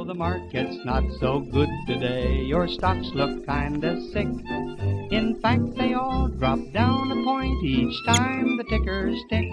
the market's not so good today. Your stocks look kinda sick. In fact, they all drop down a point each time the tickers tick.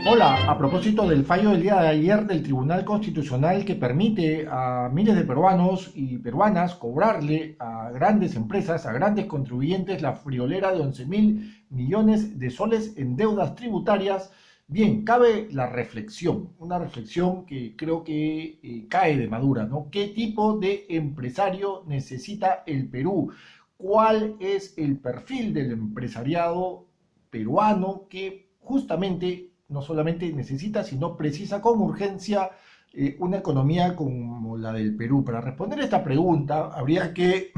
Hola, a propósito del fallo del día de ayer del Tribunal Constitucional que permite a miles de peruanos y peruanas cobrarle a grandes empresas, a grandes contribuyentes, la friolera de 11.000 millones de soles en deudas tributarias. Bien, cabe la reflexión, una reflexión que creo que cae de madura, ¿no? ¿Qué tipo de empresario necesita el Perú? ¿Cuál es el perfil del empresariado peruano que justamente no solamente necesita, sino precisa con urgencia una economía como la del Perú? Para responder esta pregunta habría que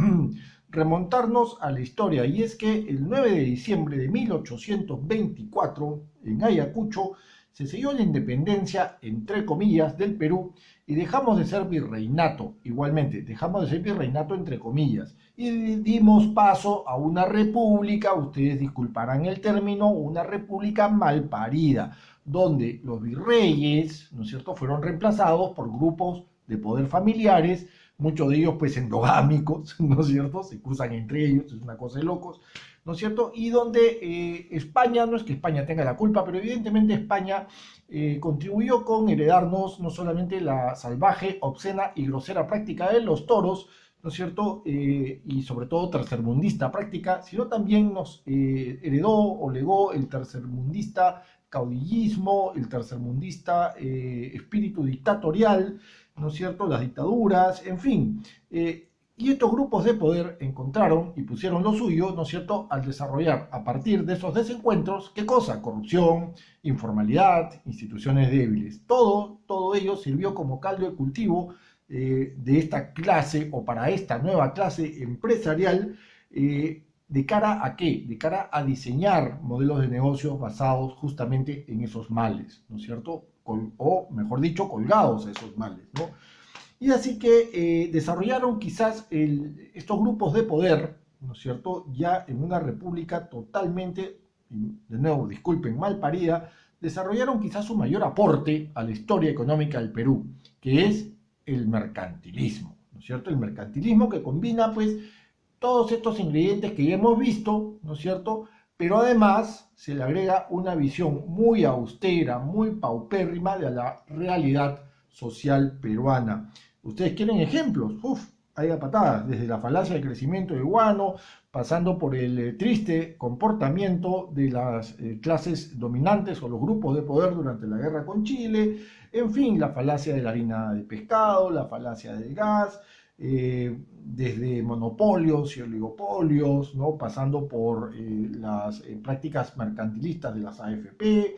remontarnos a la historia, y es que el 9 de diciembre de 1824, en Ayacucho, se selló la independencia, entre comillas, del Perú, y dejamos de ser virreinato, igualmente, dejamos de ser virreinato entre comillas, y dimos paso a una república, ustedes disculparán el término, una república malparida, donde los virreyes, ¿no es cierto?, fueron reemplazados por grupos de poder familiares, muchos de ellos pues endogámicos, ¿no es cierto?, se cruzan entre ellos, es una cosa de locos, ¿no es cierto?, y donde España, no es que España tenga la culpa, pero evidentemente España contribuyó con heredarnos no solamente la salvaje, obscena y grosera práctica de los toros, ¿no es cierto?, y sobre todo tercermundista práctica, sino también nos heredó o legó el tercermundista caudillismo, el tercermundista espíritu dictatorial, ¿no es cierto?, las dictaduras, en fin. Y estos grupos de poder encontraron y pusieron lo suyo, ¿no es cierto?, al desarrollar a partir de esos desencuentros, ¿qué cosa? Corrupción, informalidad, instituciones débiles. Todo ello sirvió como caldo de cultivo de esta clase, o para esta nueva clase empresarial, ¿de cara a qué? De cara a diseñar modelos de negocios basados justamente en esos males, ¿no es cierto?, o mejor dicho, colgados a esos males, ¿no? Y así que desarrollaron quizás estos grupos de poder, ¿no es cierto?, ya en una república totalmente, de nuevo, disculpen, mal parida, desarrollaron quizás su mayor aporte a la historia económica del Perú, que es el mercantilismo, ¿no es cierto?, el mercantilismo que combina pues todos estos ingredientes que ya hemos visto, ¿no es cierto?, pero además se le agrega una visión muy austera, muy paupérrima de la realidad social peruana. ¿Ustedes quieren ejemplos? Hay a patadas, desde la falacia del crecimiento de guano, pasando por el triste comportamiento de las clases dominantes o los grupos de poder durante la guerra con Chile, en fin, la falacia de la harina de pescado, la falacia del gas, desde monopolios y oligopolios, ¿no?, pasando por las prácticas mercantilistas de las AFP,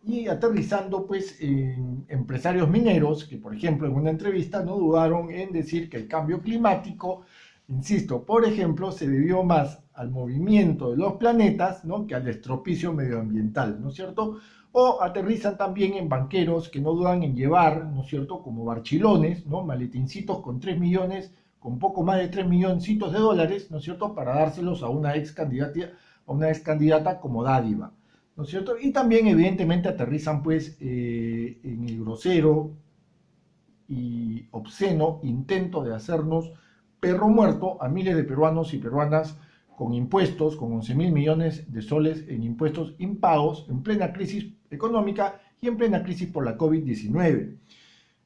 y aterrizando pues en empresarios mineros que, por ejemplo, en una entrevista no dudaron en decir que el cambio climático, insisto, por ejemplo, se debió más al movimiento de los planetas, ¿no?, que al estropicio medioambiental, ¿no es cierto? O aterrizan también en banqueros que no dudan en llevar, ¿no es cierto?, como barchilones, ¿no?, maletincitos con 3 millones, con poco más de 3 milloncitos de dólares, ¿no es cierto?, para dárselos a una ex candidata como dádiva, ¿no es cierto? Y también evidentemente aterrizan pues en el grosero y obsceno intento de hacernos perro muerto a miles de peruanos y peruanas con impuestos, con 11.000 millones de soles en impuestos impagos, en plena crisis económica y en plena crisis por la COVID-19.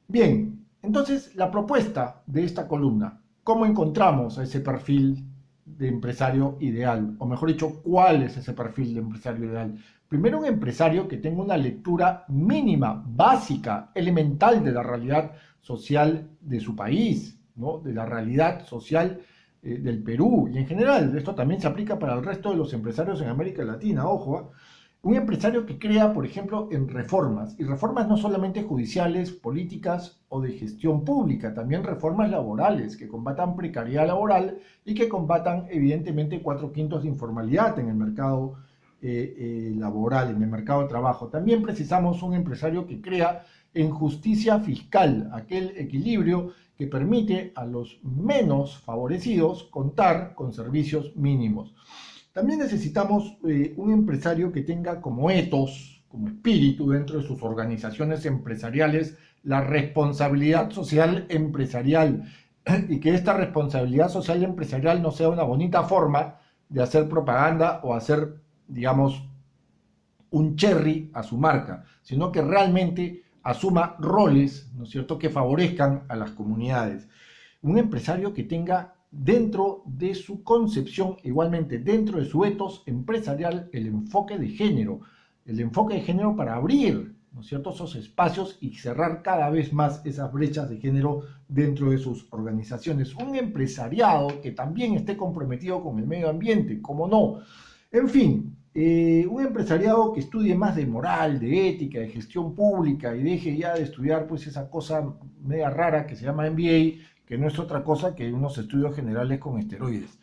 Bien, entonces la propuesta de esta columna, ¿cómo encontramos a ese perfil de empresario ideal? O mejor dicho, ¿cuál es ese perfil de empresario ideal? Primero, un empresario que tenga una lectura mínima, básica, elemental de la realidad social de su país, ¿no?, de la realidad social del Perú, y en general, esto también se aplica para el resto de los empresarios en América Latina, ojo, un empresario que crea, por ejemplo, en reformas, y reformas no solamente judiciales, políticas o de gestión pública, también reformas laborales, que combatan precariedad laboral y que combatan, evidentemente, 4/5 de informalidad en el mercado laboral, en el mercado de trabajo. También precisamos un empresario que crea en justicia fiscal, aquel equilibrio que permite a los menos favorecidos contar con servicios mínimos. También necesitamos un empresario que tenga como ethos, como espíritu dentro de sus organizaciones empresariales, la responsabilidad social empresarial y que esta responsabilidad social empresarial no sea una bonita forma de hacer propaganda o hacer, digamos, un cherry a su marca, sino que realmente asuma roles, ¿no es cierto?, que favorezcan a las comunidades. Un empresario que tenga dentro de su concepción, igualmente dentro de su ethos empresarial, el enfoque de género para abrir, ¿no es cierto?, esos espacios y cerrar cada vez más esas brechas de género dentro de sus organizaciones. Un empresariado que también esté comprometido con el medio ambiente, ¿cómo no? En fin, un empresariado que estudie más de moral, de ética, de gestión pública y deje ya de estudiar pues esa cosa media rara que se llama MBA, que no es otra cosa que unos estudios generales con esteroides.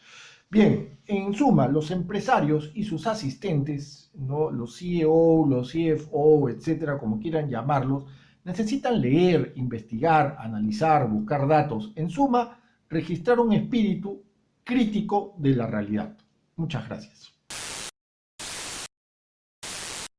Bien, en suma, los empresarios y sus asistentes, ¿no?, los CEO, los CFO, etcétera, como quieran llamarlos, necesitan leer, investigar, analizar, buscar datos. En suma, registrar un espíritu crítico de la realidad. Muchas gracias.